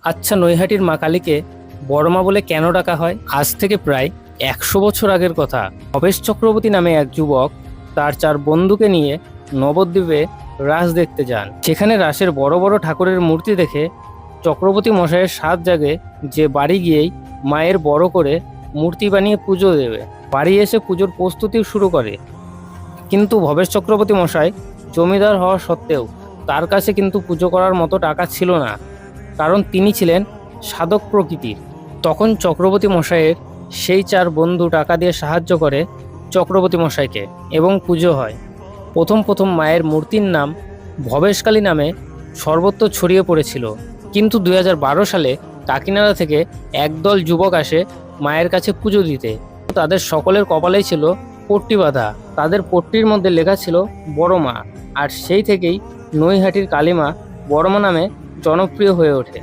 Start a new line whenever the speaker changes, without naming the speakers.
আচ্ছা, নৈহাটির মা কালীকে বড়মা বলে কেন ডাকা হয়? আজ থেকে প্রায় 100 বছর আগের কথা। ভবেশ চক্রবর্তী নামে এক যুবক তার 4 বন্ধুকে নিয়ে নবদ্বীপে রাস দেখতে যান। সেখানে রাসের বড় বড় ঠাকুরের মূর্তি দেখে চক্রবর্তী মশাইয়ের সাত জাগে যে বাড়ি গিয়েই মায়ের বড় করে মূর্তি বানিয়ে পুজো দেবে। বাড়ি এসে পুজোর প্রস্তুতি শুরু করে। কিন্তু ভবেশ চক্রবর্তী মশাই জমিদার হওয়া সত্ত্বেও তার কাছে কিন্তু পুজো করার মতো টাকা ছিল না, কারণ তিনি ছিলেন সাধক প্রকৃতির। তখন চক্রবর্তী মশাইয়ের সেই 4 বন্ধু টাকা দিয়ে সাহায্য করে চক্রবর্তী মশাইকে এবং পুজো হয়। প্রথম প্রথম মায়ের মূর্তির নাম ভবেশকালী নামে সর্বত্র ছড়িয়ে পড়েছিল। কিন্তু 2012 সালে কাকিনাড়া থেকে একদল যুবক আসে মায়ের কাছে পুজো দিতে। তাদের সকলের কপালেই ছিল পট্টি বাঁধা। তাদের পট্টির মধ্যে লেখা ছিল বড় মা, আর সেই থেকেই নৈহাটির কালীমা বড়মা নামে জনপ্রিয় হয়ে ওঠে।